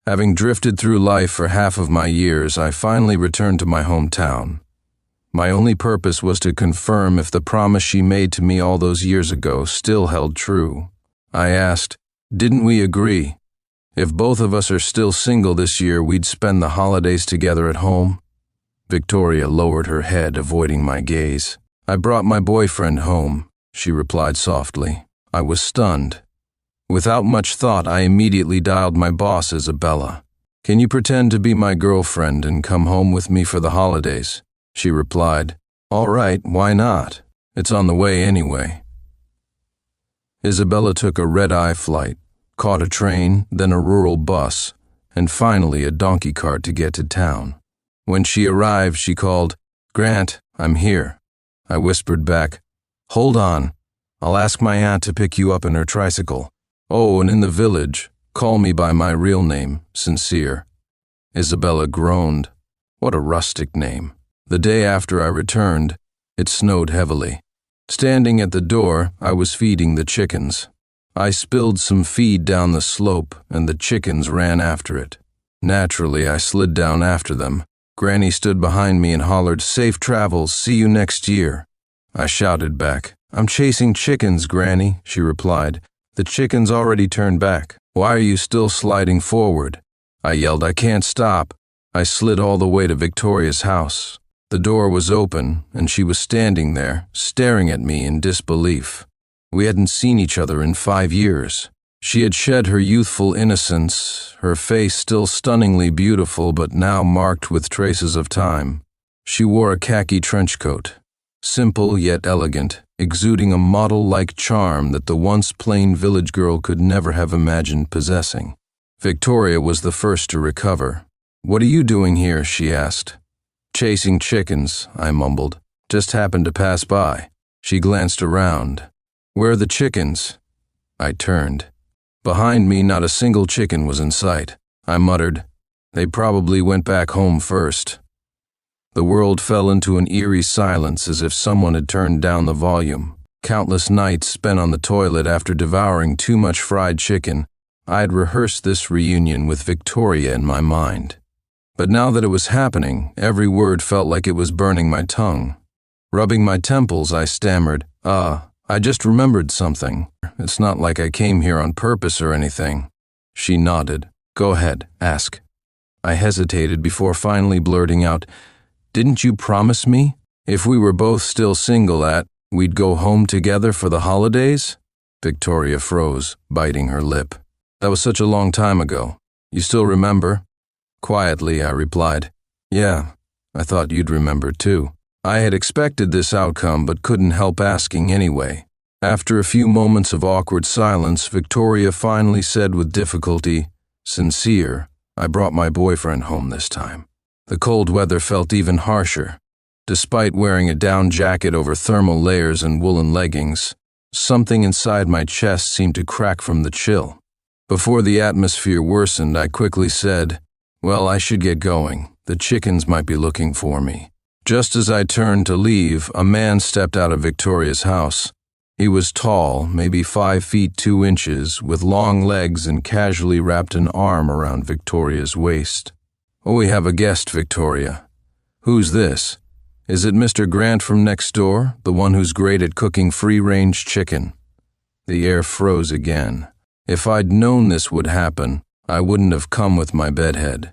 Having drifted through life for half of my years, I finally returned to my hometown. My only purpose was to confirm if the promise she made to me all those years ago still held true. I asked, "Didn't we agree? If both of us are still single this year, we'd spend the holidays together at home?" Victoria lowered her head, avoiding my gaze. "I brought my boyfriend home," she replied softly. I was stunned. Without much thought, I immediately dialed my boss, Isabella. "Can you pretend to be my girlfriend and come home with me for the holidays?" She replied, "All right, why not? It's on the way anyway." Isabella took a red-eye flight, caught a train, then a rural bus, and finally a donkey cart to get to town. When she arrived, she called, "Grant, I'm here." I whispered back, "Hold on. I'll ask my aunt to pick you up in her tricycle. Oh, and in the village, call me by my real name, Sincere." Isabella groaned. What a rustic name. The day after I returned, it snowed heavily. Standing at the door, I was feeding the chickens. I spilled some feed down the slope, and the chickens ran after it. Naturally, I slid down after them. Granny stood behind me and hollered, "Safe travels, see you next year." I shouted back, "I'm chasing chickens, Granny," she replied. "The chickens already turned back. Why are you still sliding forward?" I yelled, "I can't stop." I slid all the way to Victoria's house. The door was open, and she was standing there, staring at me in disbelief. We hadn't seen each other in 5 years. She had shed her youthful innocence, her face still stunningly beautiful but now marked with traces of time. She wore a khaki trench coat, simple yet elegant, exuding a model-like charm that the once plain village girl could never have imagined possessing. Victoria was the first to recover. "What are you doing here?" she asked. "Chasing chickens," I mumbled. "Just happened to pass by." She glanced around. "Where are the chickens?" I turned. Behind me, not a single chicken was in sight. I muttered, "They probably went back home first." The world fell into an eerie silence, as if someone had turned down the volume. Countless nights spent on the toilet after devouring too much fried chicken, I had rehearsed this reunion with Victoria in my mind. But now that it was happening, every word felt like it was burning my tongue. Rubbing my temples, I stammered, I just remembered something. It's not like I came here on purpose or anything." She nodded. "Go ahead, ask." I hesitated before finally blurting out, "Didn't you promise me, if we were both still single, we'd go home together for the holidays?" Victoria froze, biting her lip. "That was such a long time ago. You still remember?" Quietly, I replied, "Yeah, I thought you'd remember too." I had expected this outcome but couldn't help asking anyway. After a few moments of awkward silence, Victoria finally said with difficulty, "Sincere, I brought my boyfriend home this time." The cold weather felt even harsher. Despite wearing a down jacket over thermal layers and woolen leggings, something inside my chest seemed to crack from the chill. Before the atmosphere worsened, I quickly said, "Well, I should get going. The chickens might be looking for me." Just as I turned to leave, a man stepped out of Victoria's house. He was tall, maybe 5 feet 2 inches, with long legs and casually wrapped an arm around Victoria's waist. "Oh, we have a guest, Victoria." "Who's this?" "Is it Mr. Grant from next door, the one who's great at cooking free-range chicken?" The air froze again. If I'd known this would happen, I wouldn't have come with my bedhead.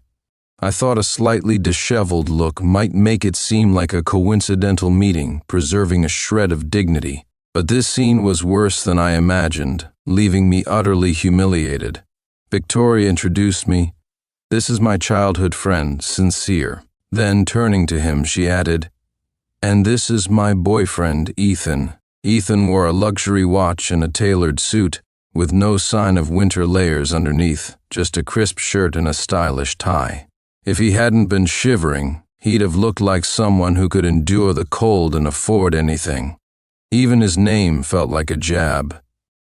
I thought a slightly disheveled look might make it seem like a coincidental meeting, preserving a shred of dignity. But this scene was worse than I imagined, leaving me utterly humiliated. Victoria introduced me. "This is my childhood friend, Sincere." Then, turning to him, she added, "And this is my boyfriend, Ethan." Ethan wore a luxury watch and a tailored suit, with no sign of winter layers underneath, just a crisp shirt and a stylish tie. If he hadn't been shivering, he'd have looked like someone who could endure the cold and afford anything. Even his name felt like a jab.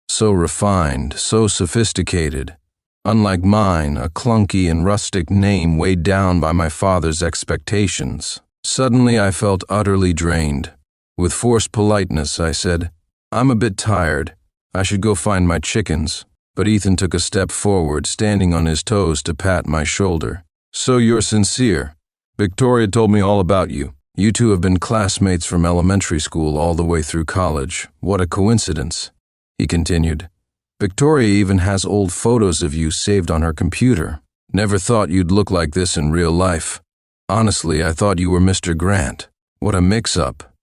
So refined, so sophisticated. Unlike mine, a clunky and rustic name weighed down by my father's expectations. Suddenly I felt utterly drained. With forced politeness, I said, "I'm a bit tired. I should go find my chickens." But Ethan took a step forward, standing on his toes to pat my shoulder. So you're sincere. Victoria told me all about you. You two have been classmates from elementary school all the way through college. What a coincidence, he continued. Victoria even has old photos of you saved on her computer. Never thought you'd look like this in real life. Honestly, I thought you were Mr. Grant. What a mix-up.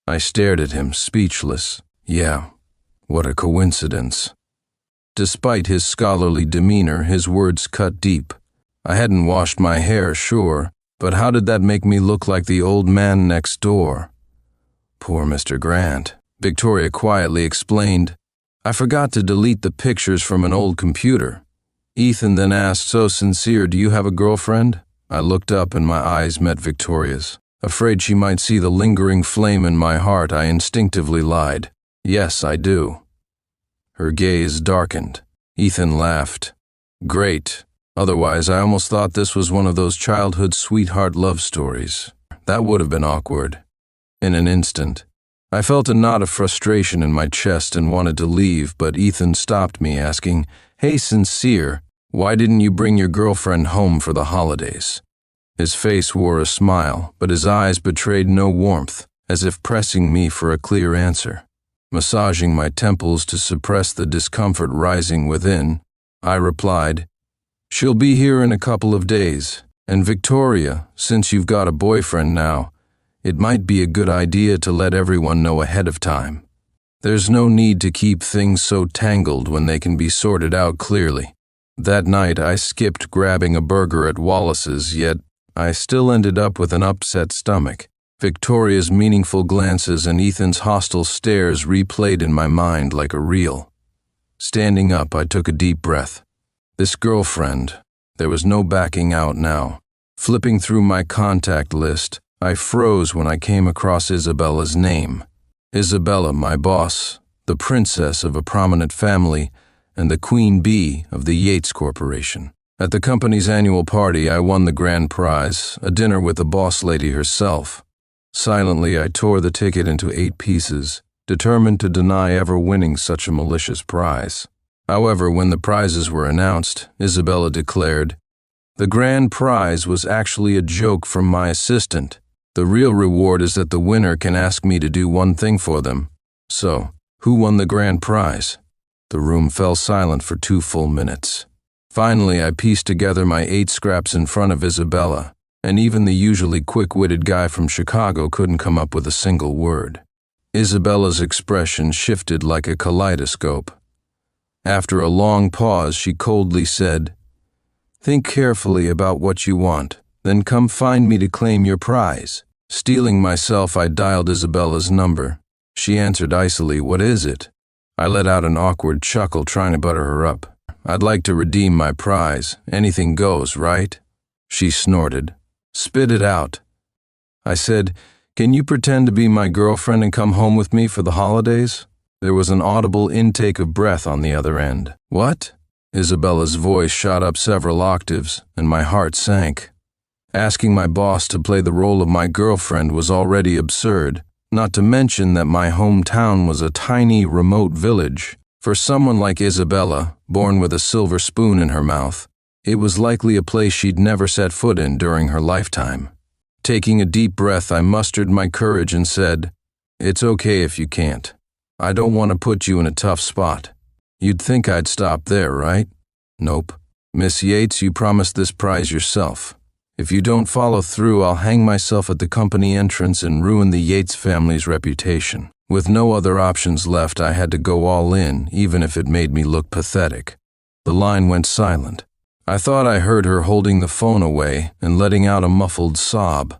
I stared at him, speechless. Yeah, what a coincidence. Despite his scholarly demeanor, his words cut deep. I hadn't washed my hair, sure, but how did that make me look like the old man next door? Poor Mr. Grant, Victoria quietly explained. I forgot to delete the pictures from an old computer. Ethan then asked, so sincere, do you have a girlfriend? I looked up and my eyes met Victoria's. Afraid she might see the lingering flame in my heart, I instinctively lied. Yes, I do. Her gaze darkened. Ethan laughed. Great. Otherwise, I almost thought this was one of those childhood sweetheart love stories. That would have been awkward. In an instant, I felt a knot of frustration in my chest and wanted to leave, but Ethan stopped me, asking, Hey, sincere, why didn't you bring your girlfriend home for the holidays? His face wore a smile, but his eyes betrayed no warmth, as if pressing me for a clear answer. Massaging my temples to suppress the discomfort rising within, I replied, She'll be here in a couple of days, and Victoria, since you've got a boyfriend now, it might be a good idea to let everyone know ahead of time. There's no need to keep things so tangled when they can be sorted out clearly. That night I skipped grabbing a burger at Wallace's, yet I still ended up with an upset stomach. Victoria's meaningful glances and Ethan's hostile stares replayed in my mind like a reel. Standing up, I took a deep breath. This girlfriend, there was no backing out now. Flipping through my contact list, I froze when I came across Isabella's name. Isabella, my boss, the princess of a prominent family, and the queen bee of the Yates Corporation. At the company's annual party, I won the grand prize, a dinner with the boss lady herself. Silently, I tore the ticket into 8 pieces, determined to deny ever winning such a malicious prize. However, when the prizes were announced, Isabella declared, The grand prize was actually a joke from my assistant. The real reward is that the winner can ask me to do one thing for them. So, who won the grand prize? The room fell silent for 2 full minutes. Finally, I pieced together my 8 scraps in front of Isabella, and even the usually quick-witted guy from Chicago couldn't come up with a single word. Isabella's expression shifted like a kaleidoscope. After a long pause, she coldly said, Think carefully about what you want, then come find me to claim your prize. Steeling myself, I dialed Isabella's number. She answered icily, What is it? I let out an awkward chuckle, trying to butter her up. I'd like to redeem my prize. Anything goes, right? She snorted. Spit it out. I said, Can you pretend to be my girlfriend and come home with me for the holidays? There was an audible intake of breath on the other end. What? Isabella's voice shot up several octaves, and my heart sank. Asking my boss to play the role of my girlfriend was already absurd, not to mention that my hometown was a tiny, remote village. For someone like Isabella, born with a silver spoon in her mouth, it was likely a place she'd never set foot in during her lifetime. Taking a deep breath, I mustered my courage and said, It's okay if you can't. I don't want to put you in a tough spot. You'd think I'd stop there, right? Nope. Miss Yates, you promised this prize yourself. If you don't follow through, I'll hang myself at the company entrance and ruin the Yates family's reputation. With no other options left, I had to go all in, even if it made me look pathetic. The line went silent. I thought I heard her holding the phone away and letting out a muffled sob.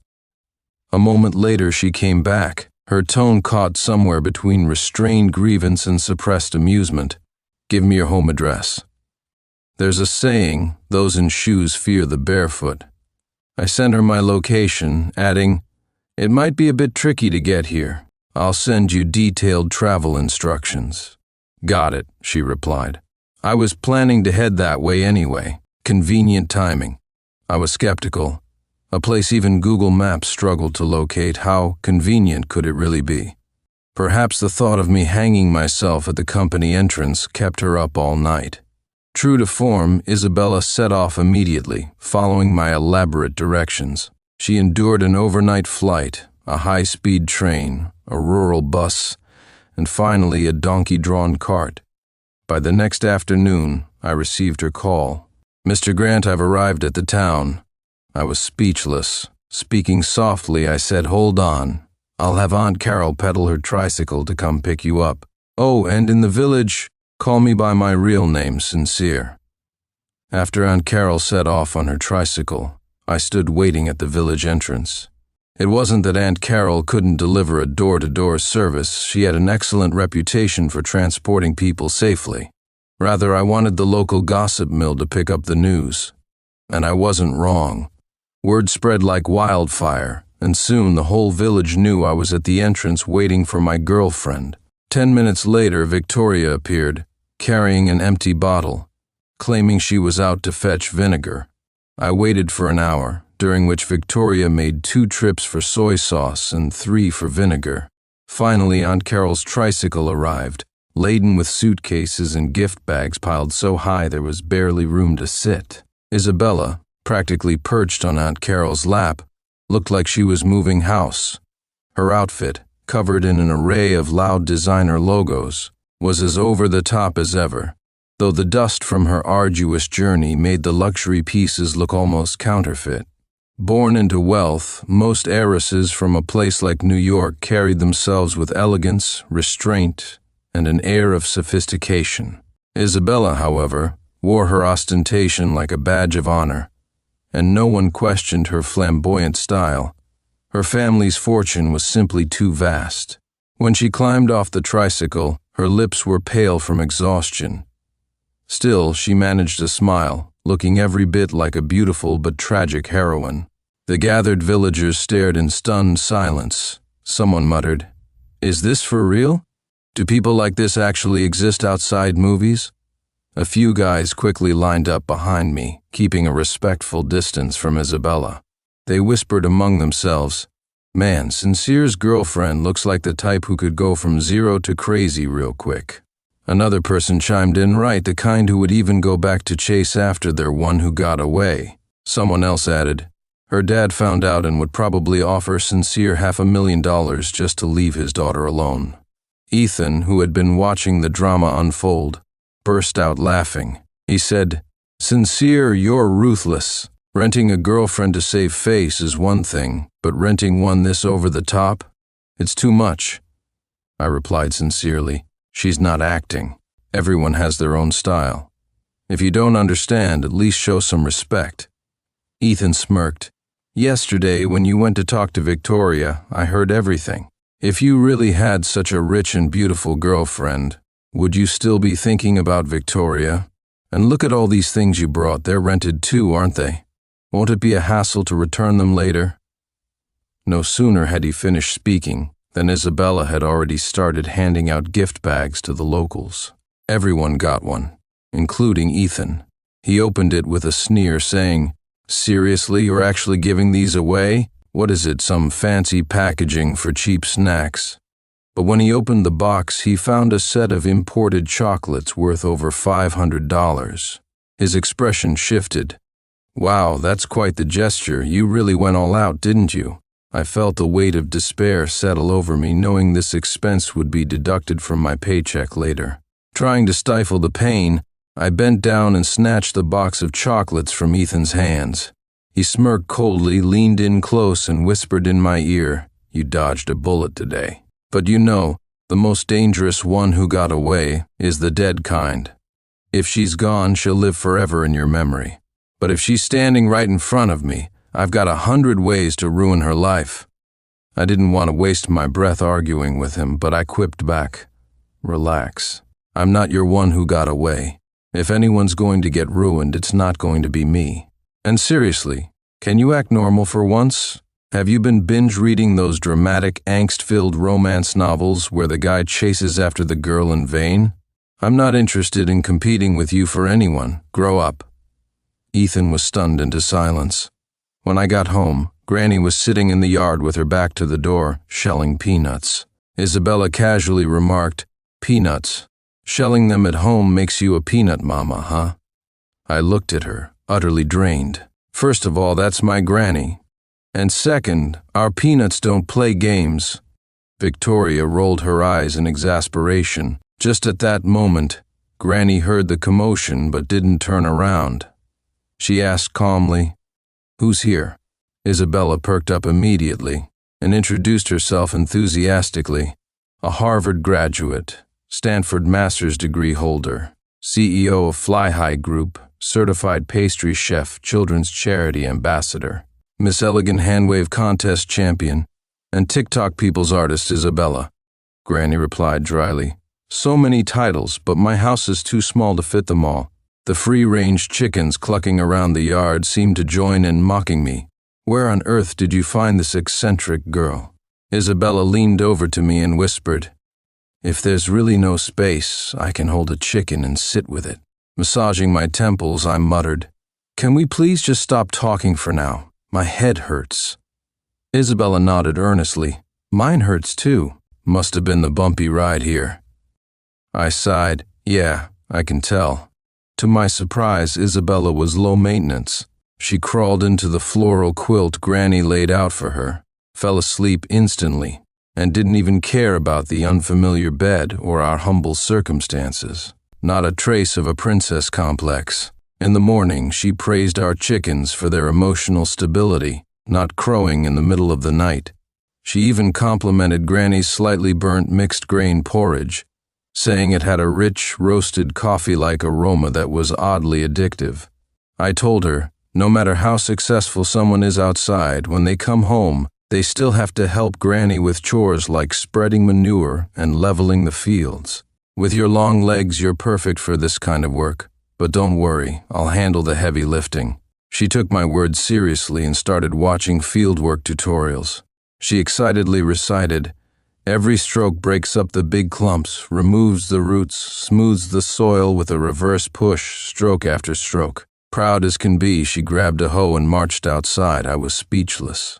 A moment later, she came back, her tone caught somewhere between restrained grievance and suppressed amusement. Give me your home address. There's a saying, those in shoes fear the barefoot. I sent her my location, adding, It might be a bit tricky to get here. I'll send you detailed travel instructions. Got it, she replied. I was planning to head that way anyway. Convenient timing. I was skeptical. A place even Google Maps struggled to locate. How convenient could it really be? Perhaps the thought of me hanging myself at the company entrance kept her up all night. True to form, Isabella set off immediately, following my elaborate directions. She endured an overnight flight, a high-speed train, a rural bus, and finally a donkey-drawn cart. By the next afternoon, I received her call. "Mr. Grant, I've arrived at the town." I was speechless. Speaking softly, I said, "Hold on. I'll have Aunt Carol pedal her tricycle to come pick you up. Oh, and in the village, call me by my real name, Sincere." After Aunt Carol set off on her tricycle, I stood waiting at the village entrance. It wasn't that Aunt Carol couldn't deliver a door-to-door service. She had an excellent reputation for transporting people safely. Rather, I wanted the local gossip mill to pick up the news. And I wasn't wrong. Word spread like wildfire, and soon the whole village knew I was at the entrance waiting for my girlfriend. 10 minutes later, Victoria appeared, carrying an empty bottle, claiming she was out to fetch vinegar. I waited for an hour, during which Victoria made 2 trips for soy sauce and 3 for vinegar. Finally, Aunt Carol's tricycle arrived, laden with suitcases and gift bags piled so high there was barely room to sit. Isabella, practically perched on Aunt Carol's lap, looked like she was moving house. Her outfit, covered in an array of loud designer logos, was as over-the-top as ever, though the dust from her arduous journey made the luxury pieces look almost counterfeit. Born into wealth, most heiresses from a place like New York carried themselves with elegance, restraint, and an air of sophistication. Isabella, however, wore her ostentation like a badge of honor, and no one questioned her flamboyant style. Her family's fortune was simply too vast. When she climbed off the tricycle, her lips were pale from exhaustion. Still, she managed a smile, looking every bit like a beautiful but tragic heroine. The gathered villagers stared in stunned silence. Someone muttered, "Is this for real? Do people like this actually exist outside movies?" A few guys quickly lined up behind me, keeping a respectful distance from Isabella. They whispered among themselves, "Man, Sincere's girlfriend looks like the type who could go from 0 to crazy real quick." Another person chimed in, "Right, the kind who would even go back to chase after their one who got away." Someone else added, "Her dad found out and would probably offer Sincere $500,000 just to leave his daughter alone." Ethan, who had been watching the drama unfold, burst out laughing. He said, "Sincere, you're ruthless. Renting a girlfriend to save face is one thing, but renting one this over the top? It's too much." I replied sincerely, "She's not acting. Everyone has their own style. If you don't understand, at least show some respect." Ethan smirked. "Yesterday, when you went to talk to Victoria, I heard everything. If you really had such a rich and beautiful girlfriend, would you still be thinking about Victoria? And look at all these things you brought. They're rented too, aren't they? Won't it be a hassle to return them later?" No sooner had he finished speaking than Isabella had already started handing out gift bags to the locals. Everyone got one, including Ethan. He opened it with a sneer, saying, "Seriously, you're actually giving these away? What is it, some fancy packaging for cheap snacks?" But when he opened the box, he found a set of imported chocolates worth over $500. His expression shifted. "Wow, that's quite the gesture. You really went all out, didn't you?" I felt the weight of despair settle over me, knowing this expense would be deducted from my paycheck later. Trying to stifle the pain, I bent down and snatched the box of chocolates from Ethan's hands. He smirked coldly, leaned in close, and whispered in my ear, "You dodged a bullet today. But you know, the most dangerous one who got away is the dead kind. If she's gone, she'll live forever in your memory. But if she's standing right in front of me, I've got 100 ways to ruin her life." I didn't want to waste my breath arguing with him, but I quipped back, "Relax. I'm not your one who got away. If anyone's going to get ruined, it's not going to be me. And seriously, can you act normal for once? Have you been binge reading those dramatic, angst-filled romance novels where the guy chases after the girl in vain? I'm not interested in competing with you for anyone. Grow up." Ethan was stunned into silence. When I got home, Granny was sitting in the yard with her back to the door, shelling peanuts. Isabella casually remarked, "Peanuts. Shelling them at home makes you a peanut mama, huh?" I looked at her, utterly drained. First of all, that's my granny. And second, our peanuts don't play games. Victoria rolled her eyes in exasperation. Just at that moment, Granny heard the commotion but didn't turn around. She asked calmly, "Who's here?" Isabella perked up immediately and introduced herself enthusiastically. A Harvard graduate, Stanford master's degree holder, CEO of Fly High Group, certified pastry chef, children's charity ambassador, Miss Elegant Handwave contest champion, and TikTok people's artist Isabella. Granny replied dryly, "So many titles, but my house is too small to fit them all." The free-range chickens clucking around the yard seemed to join in mocking me. "Where on earth did you find this eccentric girl?" Isabella leaned over to me and whispered, "If there's really no space, I can hold a chicken and sit with it." Massaging my temples, I muttered, "Can we please just stop talking for now? My head hurts." Isabella nodded earnestly. "Mine hurts too. Must have been the bumpy ride here." I sighed. "Yeah, I can tell." To my surprise, Isabella was low maintenance. She crawled into the floral quilt Granny laid out for her, fell asleep instantly, and didn't even care about the unfamiliar bed or our humble circumstances. Not a trace of a princess complex. In the morning, she praised our chickens for their emotional stability, not crowing in the middle of the night. She even complimented Granny's slightly burnt mixed-grain porridge, saying it had a rich, roasted coffee-like aroma that was oddly addictive. I told her, no matter how successful someone is outside, when they come home, they still have to help Granny with chores like spreading manure and leveling the fields. "With your long legs, you're perfect for this kind of work. But don't worry, I'll handle the heavy lifting." She took my words seriously and started watching fieldwork tutorials. She excitedly recited, "Every stroke breaks up the big clumps, removes the roots, smooths the soil with a reverse push, stroke after stroke." Proud as can be, she grabbed a hoe and marched outside. I was speechless.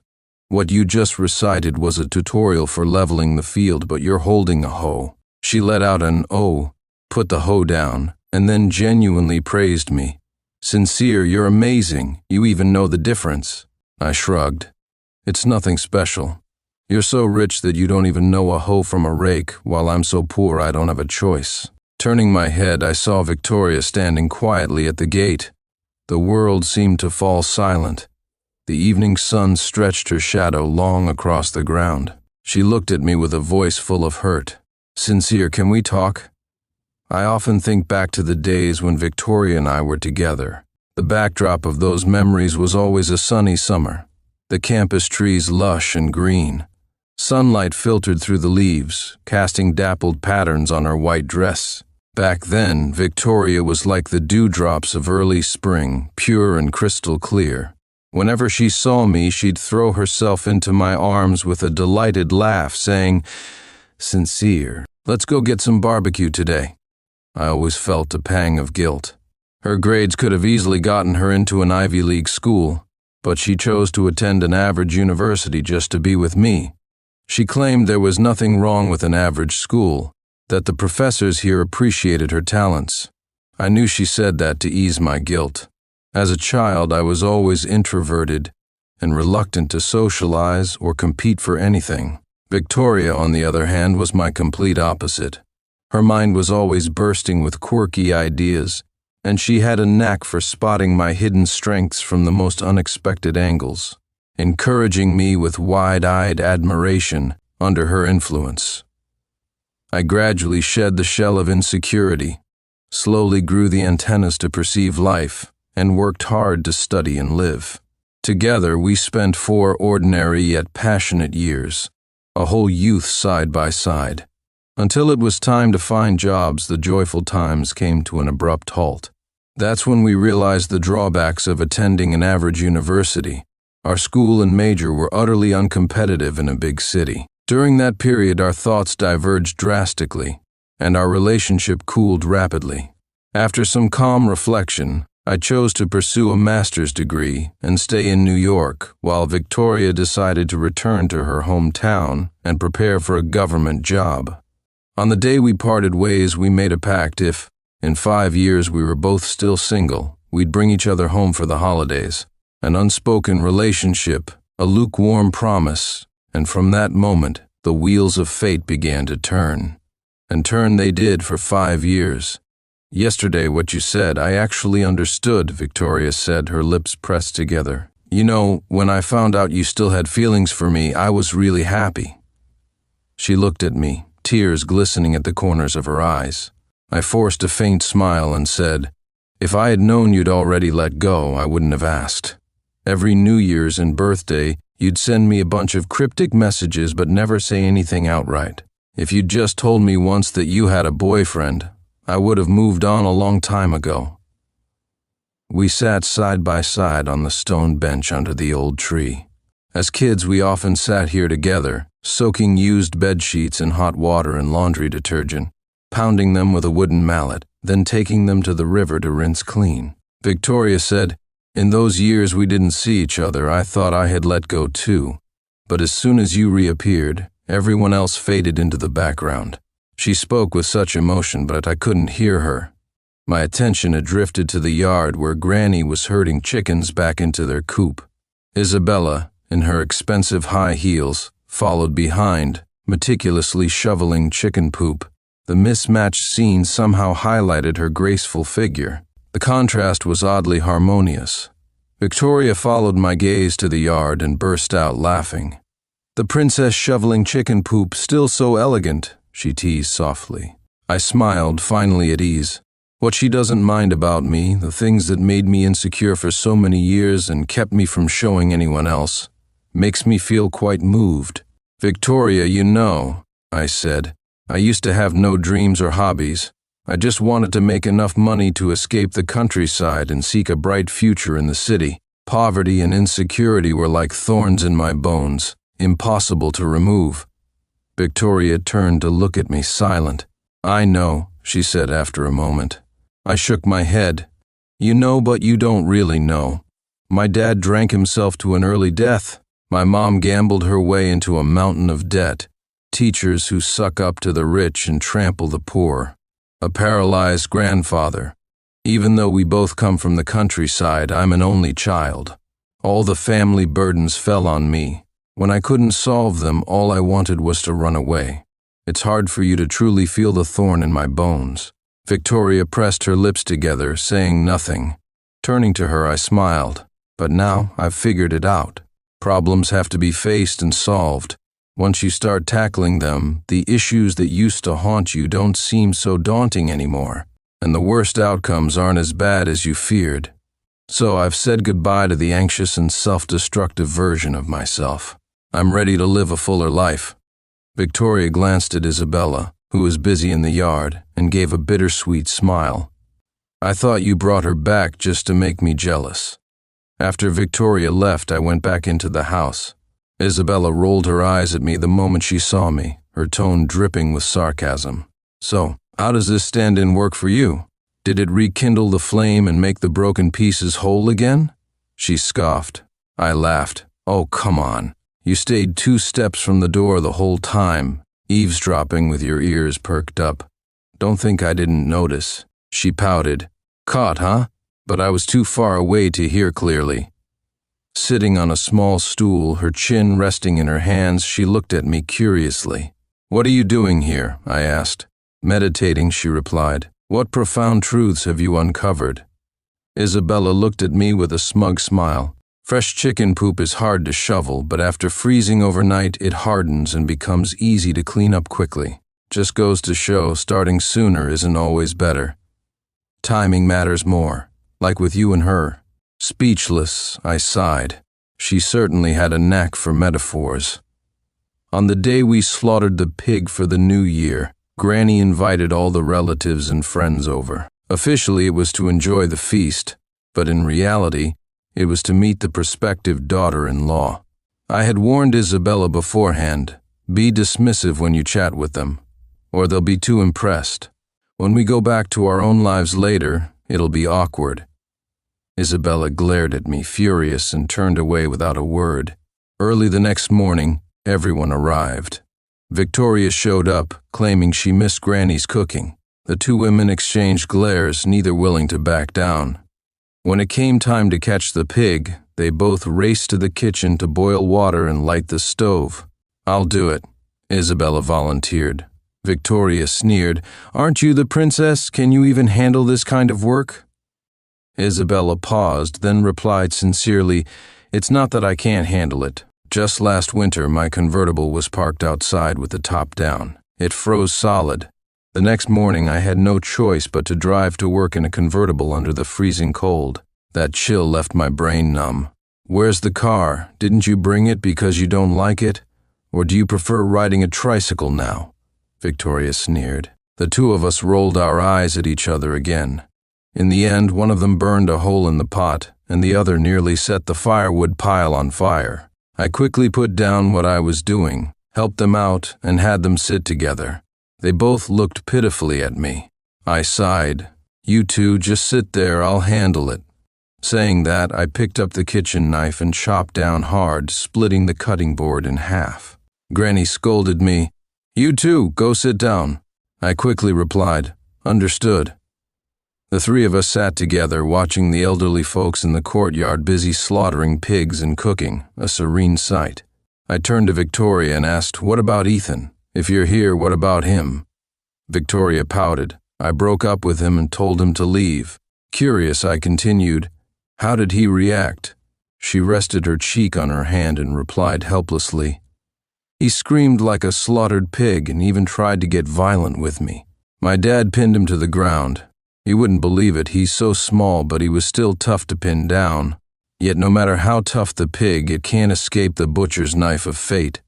"What you just recited was a tutorial for leveling the field, but you're holding a hoe." She let out an "oh," put the hoe down, and then genuinely praised me. "Sincere, you're amazing. You even know the difference." I shrugged. "It's nothing special. You're so rich that you don't even know a hoe from a rake, while I'm so poor I don't have a choice." Turning my head, I saw Victoria standing quietly at the gate. The world seemed to fall silent. The evening sun stretched her shadow long across the ground. She looked at me with a voice full of hurt. "Sincere, can we talk? I often think back to the days when Victoria and I were together. The backdrop of those memories was always a sunny summer, the campus trees lush and green. Sunlight filtered through the leaves, casting dappled patterns on her white dress. Back then, Victoria was like the dewdrops of early spring, pure and crystal clear. Whenever she saw me, she'd throw herself into my arms with a delighted laugh, saying, "Sincere, let's go get some barbecue today." I always felt a pang of guilt. Her grades could have easily gotten her into an Ivy League school, but she chose to attend an average university just to be with me. She claimed there was nothing wrong with an average school, that the professors here appreciated her talents. I knew she said that to ease my guilt. As a child, I was always introverted and reluctant to socialize or compete for anything. Victoria, on the other hand, was my complete opposite. Her mind was always bursting with quirky ideas, and she had a knack for spotting my hidden strengths from the most unexpected angles, encouraging me with wide-eyed admiration under her influence. I gradually shed the shell of insecurity, slowly grew the antennas to perceive life, and worked hard to study and live. Together, we spent 4 ordinary yet passionate years, a whole youth side by side. Until it was time to find jobs, the joyful times came to an abrupt halt. That's when we realized the drawbacks of attending an average university. Our school and major were utterly uncompetitive in a big city. During that period, our thoughts diverged drastically, and our relationship cooled rapidly. After some calm reflection, I chose to pursue a master's degree and stay in New York, while Victoria decided to return to her hometown and prepare for a government job. On the day we parted ways, we made a pact: if, in 5 years, we were both still single, We'd bring each other home for the holidays. An unspoken relationship, a lukewarm promise, and from that moment, the wheels of fate began to turn. And turn they did for 5 years. Yesterday, what you said, I actually understood, Victoria said, her lips pressed together. You know, when I found out you still had feelings for me, I was really happy. She looked at me, tears glistening at the corners of her eyes. I forced a faint smile and said, if I had known you'd already let go, I wouldn't have asked. Every New Year's and birthday, you'd send me a bunch of cryptic messages but never say anything outright. If you'd just told me once that you had a boyfriend, I would have moved on a long time ago. We sat side by side on the stone bench under the old tree. As kids, we often sat here together, soaking used bed sheets in hot water and laundry detergent, pounding them with a wooden mallet, then taking them to the river to rinse clean. Victoria said, in those years we didn't see each other, I thought I had let go too. But as soon as you reappeared, everyone else faded into the background. She spoke with such emotion, but I couldn't hear her. My attention had drifted to the yard where Granny was herding chickens back into their coop. Isabella, in her expensive high heels, followed behind, meticulously shoveling chicken poop. The mismatched scene somehow highlighted her graceful figure. The contrast was oddly harmonious. Victoria followed my gaze to the yard and burst out laughing. The princess shoveling chicken poop, still so elegant, she teased softly. I smiled, finally at ease. What she doesn't mind about me, the things that made me insecure for so many years and kept me from showing anyone else, makes me feel quite moved. Victoria, you know, I said, I used to have no dreams or hobbies. I just wanted to make enough money to escape the countryside and seek a bright future in the city. Poverty and insecurity were like thorns in my bones, impossible to remove. Victoria turned to look at me, silent. I know, she said after a moment. I shook my head. You know, but you don't really know. My dad drank himself to an early death. My mom gambled her way into a mountain of debt. Teachers who suck up to the rich and trample the poor. A paralyzed grandfather. Even though we both come from the countryside, I'm an only child. All the family burdens fell on me. When I couldn't solve them, all I wanted was to run away. It's hard for you to truly feel the thorn in my bones. Victoria pressed her lips together, saying nothing. Turning to her, I smiled. But now I've figured it out. Problems have to be faced and solved. Once you start tackling them, the issues that used to haunt you don't seem so daunting anymore, and the worst outcomes aren't as bad as you feared. So I've said goodbye to the anxious and self-destructive version of myself. I'm ready to live a fuller life. Victoria glanced at Isabella, who was busy in the yard, and gave a bittersweet smile. I thought you brought her back just to make me jealous. After Victoria left, I went back into the house. Isabella rolled her eyes at me the moment she saw me, her tone dripping with sarcasm. So, how does this stand-in work for you? Did it rekindle the flame and make the broken pieces whole again? She scoffed. I laughed. Oh, come on. You stayed 2 steps from the door the whole time, eavesdropping with your ears perked up. Don't think I didn't notice. She pouted. Caught, huh? But I was too far away to hear clearly. Sitting on a small stool, her chin resting in her hands, she looked at me curiously. What are you doing here? I asked. Meditating, she replied. What profound truths have you uncovered? Isabella looked at me with a smug smile. Fresh chicken poop is hard to shovel, but after freezing overnight, it hardens and becomes easy to clean up quickly. Just goes to show starting sooner isn't always better. Timing matters more, like with you and her. Speechless, I sighed. She certainly had a knack for metaphors. On the day we slaughtered the pig for the new year, Granny invited all the relatives and friends over. Officially, it was to enjoy the feast, but in reality, it was to meet the prospective daughter-in-law. I had warned Isabella beforehand, be dismissive when you chat with them, or they'll be too impressed. When we go back to our own lives later, it'll be awkward. Isabella glared at me, furious, and turned away without a word. Early the next morning, everyone arrived. Victoria showed up, claiming she missed Granny's cooking. The 2 women exchanged glares, neither willing to back down. When it came time to catch the pig, they both raced to the kitchen to boil water and light the stove. "I'll do it," Isabella volunteered. Victoria sneered. "Aren't you the princess? Can you even handle this kind of work?" Isabella paused, then replied sincerely, "It's not that I can't handle it. Just last winter, my convertible was parked outside with the top down. It froze solid. The next morning, I had no choice but to drive to work in a convertible under the freezing cold. That chill left my brain numb. Where's the car? Didn't you bring it because you don't like it? Or do you prefer riding a tricycle now?" Victoria sneered. The two of us rolled our eyes at each other again. In the end, one of them burned a hole in the pot, and the other nearly set the firewood pile on fire. I quickly put down what I was doing, helped them out, and had them sit together. They both looked pitifully at me. I sighed. "You two just sit there, I'll handle it." Saying that, I picked up the kitchen knife and chopped down hard, splitting the cutting board in half. Granny scolded me. "You too, go sit down." I quickly replied, "Understood." The three of us sat together, watching the elderly folks in the courtyard busy slaughtering pigs and cooking, a serene sight. I turned to Victoria and asked, "What about Ethan? If you're here, what about him?" Victoria pouted. "I broke up with him and told him to leave." Curious, I continued, "How did he react?" She rested her cheek on her hand and replied helplessly, "He screamed like a slaughtered pig and even tried to get violent with me. My dad pinned him to the ground. You wouldn't believe it, he's so small, but he was still tough to pin down. Yet no matter how tough the pig, it can't escape the butcher's knife of fate."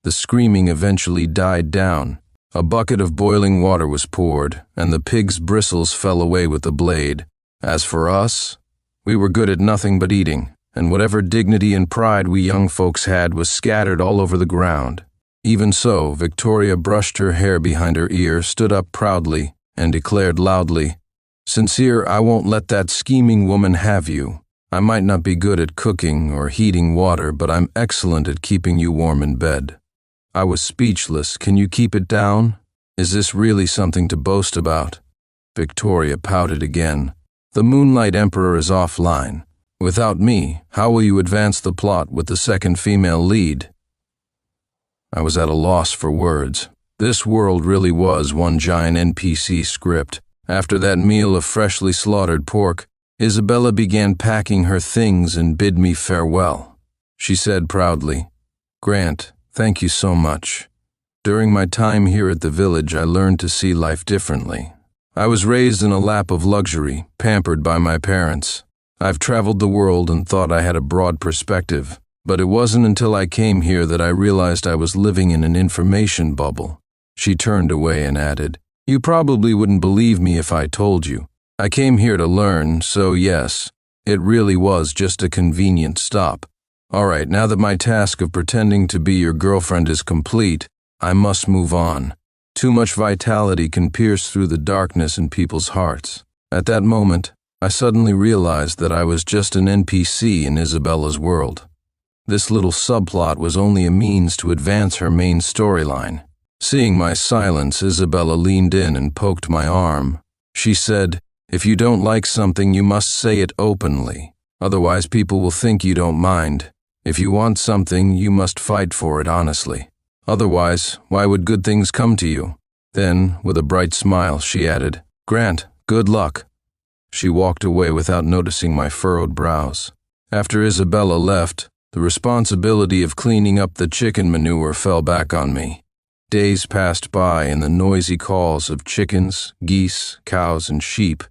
The screaming eventually died down. A bucket of boiling water was poured, and the pig's bristles fell away with the blade. As for us, we were good at nothing but eating, and whatever dignity and pride we young folks had was scattered all over the ground. Even so, Victoria brushed her hair behind her ear, stood up proudly, and declared loudly, "Sincere, I won't let that scheming woman have you. I might not be good at cooking or heating water, but I'm excellent at keeping you warm in bed." I was speechless. "Can you keep it down? Is this really something to boast about?" Victoria pouted again. "The Moonlight Emperor is offline. Without me, how will you advance the plot with the second female lead?" I was at a loss for words. This world really was one giant NPC script. After that meal of freshly slaughtered pork, Isabella began packing her things and bid me farewell. She said proudly, "Grant, thank you so much. During my time here at the village, I learned to see life differently. I was raised in a lap of luxury, pampered by my parents. I've traveled the world and thought I had a broad perspective, but it wasn't until I came here that I realized I was living in an information bubble." She turned away and added, "You probably wouldn't believe me if I told you. I came here to learn, so yes, it really was just a convenient stop. All right, now that my task of pretending to be your girlfriend is complete, I must move on. Too much vitality can pierce through the darkness in people's hearts." At that moment, I suddenly realized that I was just an NPC in Isabella's world. This little subplot was only a means to advance her main storyline. Seeing my silence, Isabella leaned in and poked my arm. She said, "If you don't like something, you must say it openly. Otherwise, people will think you don't mind. If you want something, you must fight for it honestly. Otherwise, why would good things come to you?" Then, with a bright smile, she added, "Grant, good luck." She walked away without noticing my furrowed brows. After Isabella left, the responsibility of cleaning up the chicken manure fell back on me. Days passed by and the noisy calls of chickens, geese, cows, and sheep,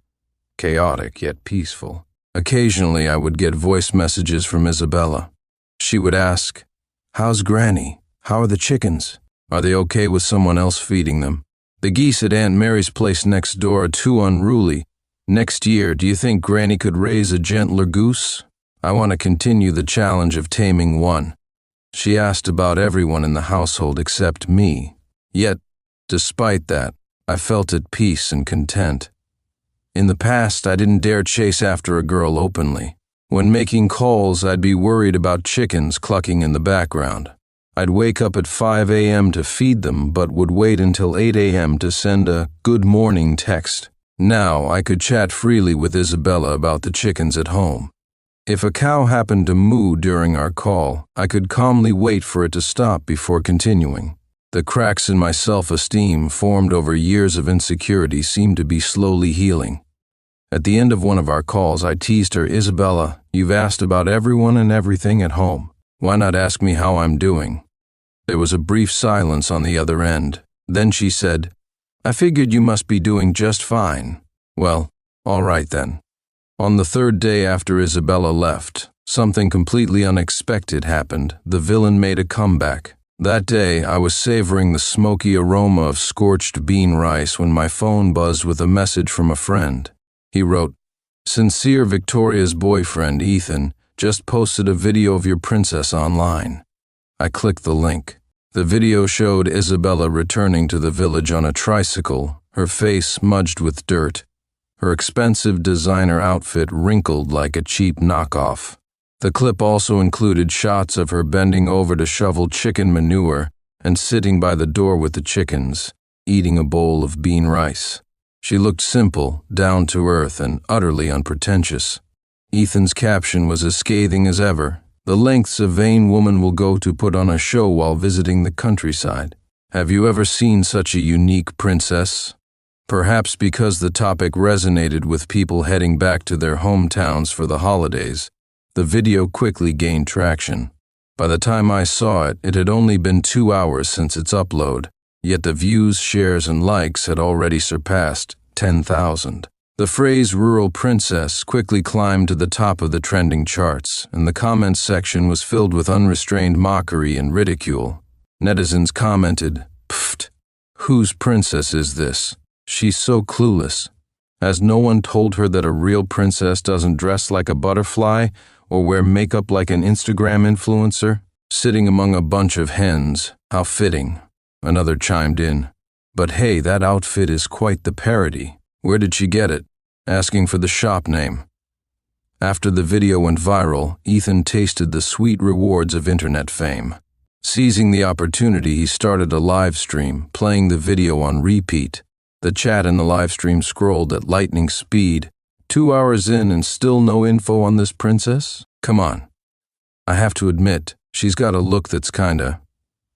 chaotic yet peaceful. Occasionally I would get voice messages from Isabella. She would ask, "How's Granny? How are the chickens? Are they okay with someone else feeding them? The geese at Aunt Mary's place next door are too unruly. Next year, do you think Granny could raise a gentler goose? I want to continue the challenge of taming one." She asked about everyone in the household except me. Yet, despite that, I felt at peace and content. In the past, I didn't dare chase after a girl openly. When making calls, I'd be worried about chickens clucking in the background. I'd wake up at 5 a.m. to feed them, but would wait until 8 a.m. to send a good morning text. Now I could chat freely with Isabella about the chickens at home. If a cow happened to moo during our call, I could calmly wait for it to stop before continuing. The cracks in my self-esteem formed over years of insecurity seemed to be slowly healing. At the end of one of our calls, I teased her, "Isabella, you've asked about everyone and everything at home. Why not ask me how I'm doing?" There was a brief silence on the other end. Then she said, "I figured you must be doing just fine." Well, all right then. On the third day after Isabella left, something completely unexpected happened. The villain made a comeback. That day, I was savoring the smoky aroma of scorched bean rice when my phone buzzed with a message from a friend. He wrote, "Sincere Victoria's boyfriend, Ethan, just posted a video of your princess online." I clicked the link. The video showed Isabella returning to the village on a tricycle, her face smudged with dirt, her expensive designer outfit wrinkled like a cheap knockoff. The clip also included shots of her bending over to shovel chicken manure and sitting by the door with the chickens, eating a bowl of bean rice. She looked simple, down to earth, and utterly unpretentious. Ethan's caption was as scathing as ever. "The lengths a vain woman will go to put on a show while visiting the countryside. Have you ever seen such a unique princess?" Perhaps because the topic resonated with people heading back to their hometowns for the holidays, the video quickly gained traction. By the time I saw it, it had only been 2 hours since its upload, yet the views, shares, and likes had already surpassed 10,000. The phrase "rural princess" quickly climbed to the top of the trending charts, and the comments section was filled with unrestrained mockery and ridicule. Netizens commented, "Pfft, whose princess is this? She's so clueless. Has no one told her that a real princess doesn't dress like a butterfly or wear makeup like an Instagram influencer? Sitting among a bunch of hens, how fitting." Another chimed in, "But hey, that outfit is quite the parody. Where did she get it?" Asking for the shop name. After the video went viral, Ethan tasted the sweet rewards of internet fame. Seizing the opportunity, he started a live stream, playing the video on repeat. The chat in the live stream scrolled at lightning speed. 2 hours in and still no info on this princess? Come on. I have to admit, she's got a look that's kinda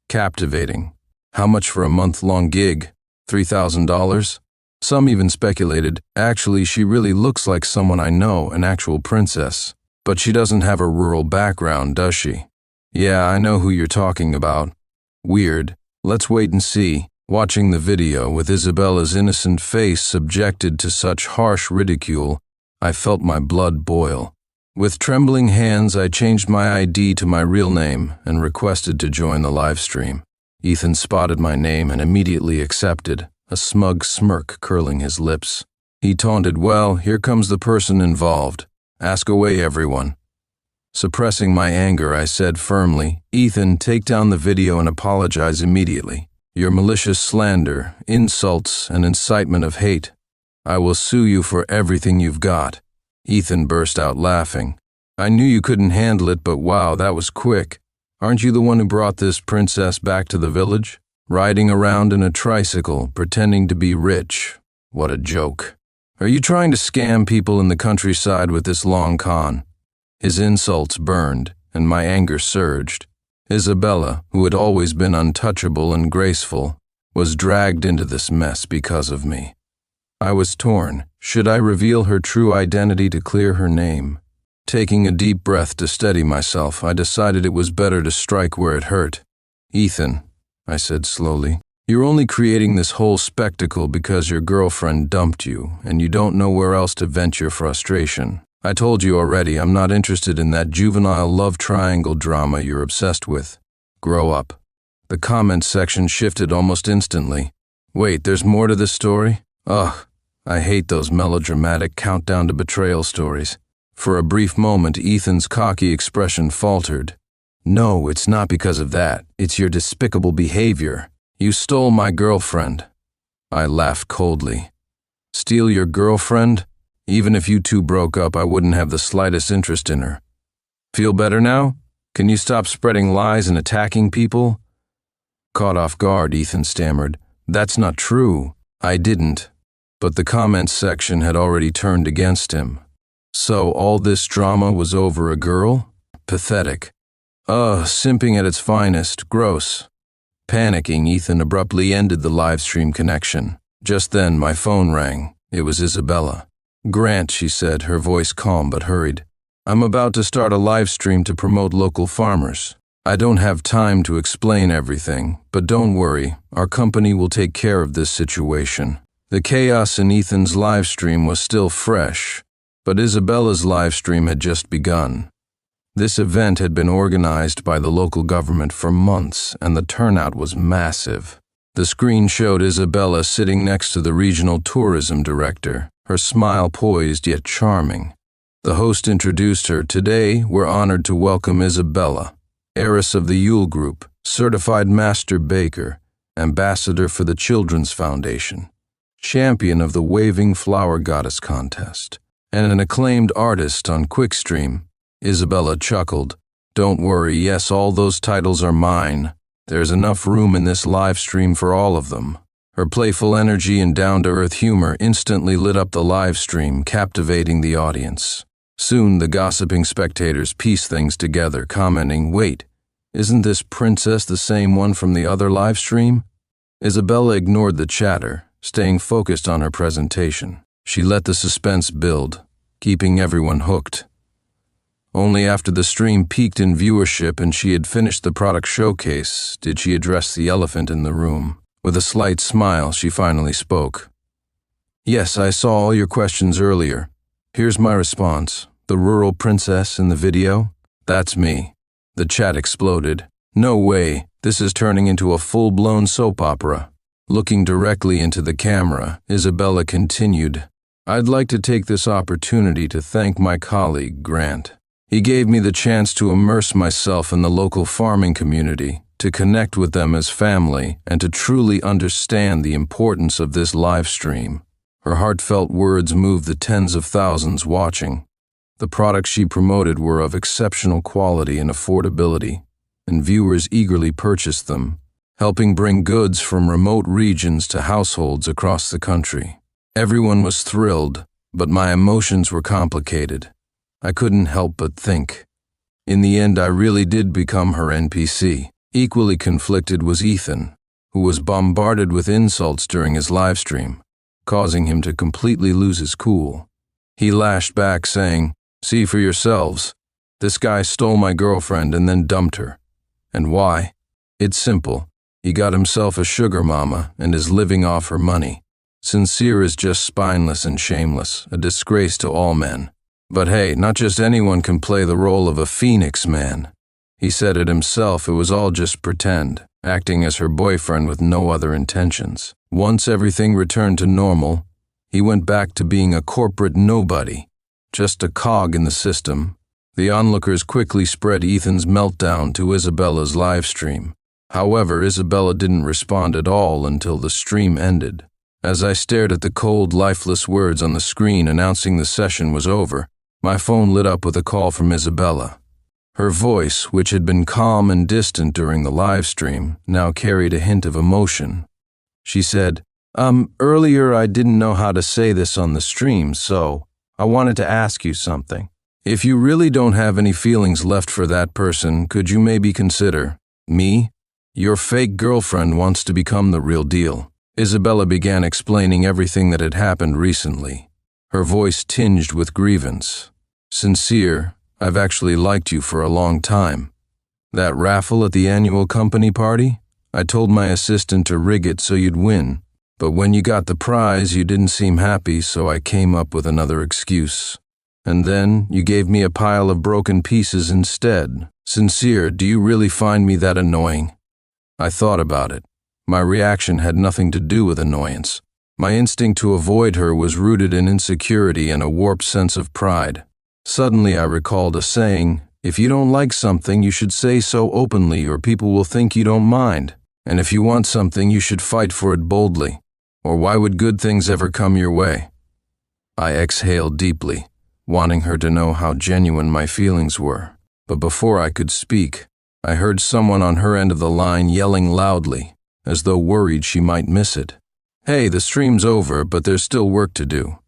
captivating. How much for a month-long gig? $3,000? Some even speculated, actually she really looks like someone I know, an actual princess. But she doesn't have a rural background, does she? Yeah, I know who you're talking about. Weird. Let's wait and see. Watching the video with Isabella's innocent face subjected to such harsh ridicule, I felt my blood boil. With trembling hands, I changed my ID to my real name and requested to join the live stream. Ethan spotted my name and immediately accepted, a smug smirk curling his lips. He taunted, "Well, here comes the person involved. Ask away, everyone." Suppressing my anger, I said firmly, "Ethan, take down the video and apologize immediately. Your malicious slander, insults, and incitement of hate. I will sue you for everything you've got." Ethan burst out laughing. "I knew you couldn't handle it, but wow, that was quick. Aren't you the one who brought this princess back to the village? Riding around in a tricycle, pretending to be rich. What a joke. Are you trying to scam people in the countryside with this long con?" His insults burned, and my anger surged. Isabella, who had always been untouchable and graceful, was dragged into this mess because of me. I was torn. Should I reveal her true identity to clear her name? Taking a deep breath to steady myself, I decided it was better to strike where it hurt. "Ethan," I said slowly, "you're only creating this whole spectacle because your girlfriend dumped you, and you don't know where else to vent your frustration. I told you already, I'm not interested in that juvenile love triangle drama you're obsessed with. Grow up." The comments section shifted almost instantly. "Wait, there's more to this story? Ugh, I hate those melodramatic countdown to betrayal stories." For a brief moment, Ethan's cocky expression faltered. "No, it's not because of that. It's your despicable behavior. You stole my girlfriend." I laughed coldly. "Steal your girlfriend? Even if you two broke up, I wouldn't have the slightest interest in her. Feel better now? Can you stop spreading lies and attacking people?" Caught off guard, Ethan stammered, "That's not true. I didn't." but the comments section had already turned against him. So all this drama was over a girl? Pathetic. Ugh, simping at its finest, gross. Panicking, Ethan abruptly ended the livestream connection. Just then, my phone rang. It was Isabella. "Grant," she said, her voice calm but hurried. "I'm about to start a live stream to promote local farmers. I don't have time to explain everything, but don't worry, our company will take care of this situation." The chaos in Ethan's live stream was still fresh, but Isabella's live stream had just begun. This event had been organized by the local government for months, and the turnout was massive. The screen showed Isabella sitting next to the regional tourism director, her smile poised yet charming. The host introduced her. "Today, we're honored to welcome Isabella, heiress of the Yule Group, certified master baker, ambassador for the Children's Foundation, champion of the Waving Flower Goddess contest, and an acclaimed artist on Quickstream." Isabella chuckled. "Don't worry, yes, all those titles are mine. There's enough room in this live stream for all of them." Her playful energy and down-to-earth humor instantly lit up the live stream, captivating the audience. Soon, the gossiping spectators pieced things together, commenting, "Wait, isn't this princess the same one from the other live stream?" Isabella ignored the chatter, staying focused on her presentation. She let the suspense build, keeping everyone hooked. Only after the stream peaked in viewership and she had finished the product showcase did she address the elephant in the room. With a slight smile, she finally spoke. "Yes, I saw all your questions earlier. Here's my response. The rural princess in the video? That's me." The chat exploded. "No way, this is turning into a full-blown soap opera." Looking directly into the camera, Isabella continued, "I'd like to take this opportunity to thank my colleague, Grant. He gave me the chance to immerse myself in the local farming community, to connect with them as family, and to truly understand the importance of this live stream." Her heartfelt words moved the tens of thousands watching. The products she promoted were of exceptional quality and affordability, and viewers eagerly purchased them, helping bring goods from remote regions to households across the country. Everyone was thrilled, but my emotions were complicated. I couldn't help but think. In the end, I really did become her NPC. Equally conflicted was Ethan, who was bombarded with insults during his live stream, causing him to completely lose his cool. He lashed back, saying, "See for yourselves. This guy stole my girlfriend and then dumped her. And why? It's simple. He got himself a sugar mama and is living off her money. Sincere is just spineless and shameless, a disgrace to all men. But hey, not just anyone can play the role of a phoenix man. He said it himself, it was all just pretend, acting as her boyfriend with no other intentions. Once everything returned to normal, he went back to being a corporate nobody, just a cog in the system." The onlookers quickly spread Ethan's meltdown to Isabella's live stream. However, Isabella didn't respond at all until the stream ended. As I stared at the cold, lifeless words on the screen announcing the session was over, my phone lit up with a call from Isabella. Her voice, which had been calm and distant during the live stream, now carried a hint of emotion. She said, Earlier I didn't know how to say this on the stream, so I wanted to ask you something. If you really don't have any feelings left for that person, could you maybe consider me? Your fake girlfriend wants to become the real deal." Isabella began explaining everything that had happened recently, her voice tinged with grievance. "Sincere, I've actually liked you for a long time. That raffle at the annual company party? I told my assistant to rig it so you'd win, but when you got the prize, you didn't seem happy, so I came up with another excuse. And then you gave me a pile of broken pieces instead. Sincere, do you really find me that annoying?" I thought about it. My reaction had nothing to do with annoyance. My instinct to avoid her was rooted in insecurity and a warped sense of pride. Suddenly I recalled a saying, "If you don't like something, you should say so openly or people will think you don't mind. And if you want something, you should fight for it boldly. Or why would good things ever come your way?" I exhaled deeply, wanting her to know how genuine my feelings were. But before I could speak, I heard someone on her end of the line yelling loudly, as though worried she might miss it. Hey, the stream's over, but there's still work to do.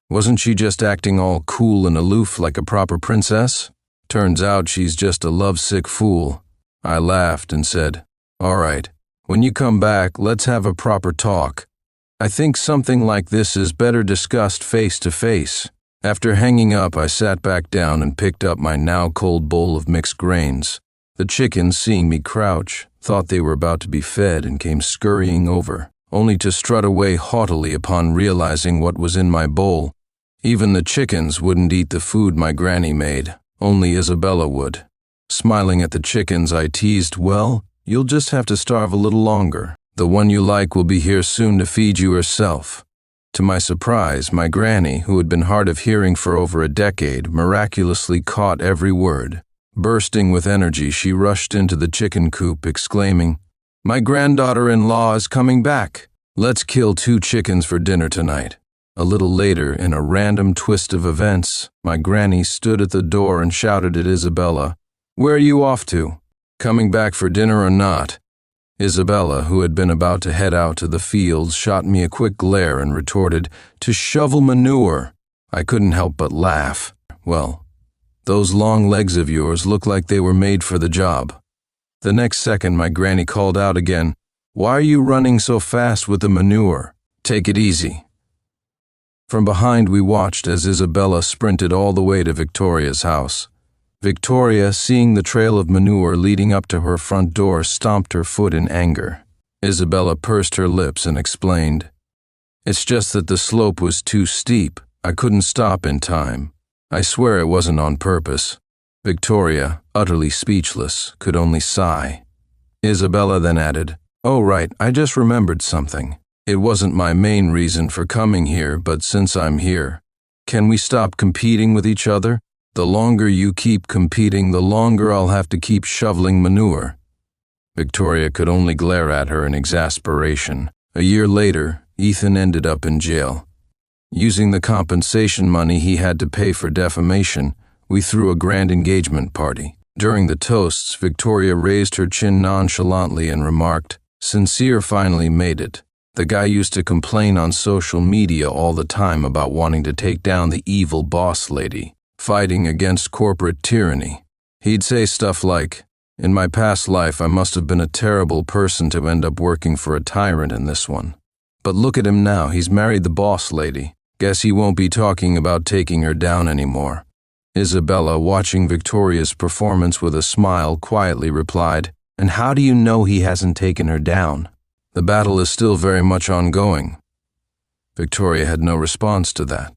Wasn't she just acting all cool and aloof like a proper princess? Turns out she's just a lovesick fool. I laughed and said, all right, when you come back, let's have a proper talk. I think something like this is better discussed face to face. After hanging up, I sat back down and picked up my now cold bowl of mixed grains. The chickens, seeing me crouch, thought they were about to be fed and came scurrying over, only to strut away haughtily upon realizing what was in my bowl. Even the chickens wouldn't eat the food my granny made, only Isabella would. Smiling at the chickens, I teased, well, you'll just have to starve a little longer. The one you like will be here soon to feed you herself. To my surprise, my granny, who had been hard of hearing for over a decade, miraculously caught every word. Bursting with energy, she rushed into the chicken coop, exclaiming, my granddaughter-in-law is coming back. Let's kill 2 chickens for dinner tonight. A little later, in a random twist of events, my granny stood at the door and shouted at Isabella, where are you off to? Coming back for dinner or not? Isabella, who had been about to head out to the fields, shot me a quick glare and retorted, to shovel manure. I couldn't help but laugh. Well, those long legs of yours look like they were made for the job. The next second, my granny called out again, why are you running so fast with the manure? Take it easy. From behind, we watched as Isabella sprinted all the way to Victoria's house. Victoria, seeing the trail of manure leading up to her front door, stomped her foot in anger. Isabella pursed her lips and explained, it's just that the slope was too steep. I couldn't stop in time. I swear it wasn't on purpose. Victoria, utterly speechless, could only sigh. Isabella then added, oh right, I just remembered something. It wasn't my main reason for coming here, but since I'm here, can we stop competing with each other? The longer you keep competing, the longer I'll have to keep shoveling manure. Victoria could only glare at her in exasperation. A year later, Ethan ended up in jail. Using the compensation money he had to pay for defamation, we threw a grand engagement party. During the toasts, Victoria raised her chin nonchalantly and remarked, sincere finally made it. The guy used to complain on social media all the time about wanting to take down the evil boss lady, fighting against corporate tyranny. He'd say stuff like, in my past life I must have been a terrible person to end up working for a tyrant in this one. But look at him now, he's married the boss lady. Guess he won't be talking about taking her down anymore. Isabella, watching Victoria's performance with a smile, quietly replied, and how do you know he hasn't taken her down? The battle is still very much ongoing. Victoria had no response to that.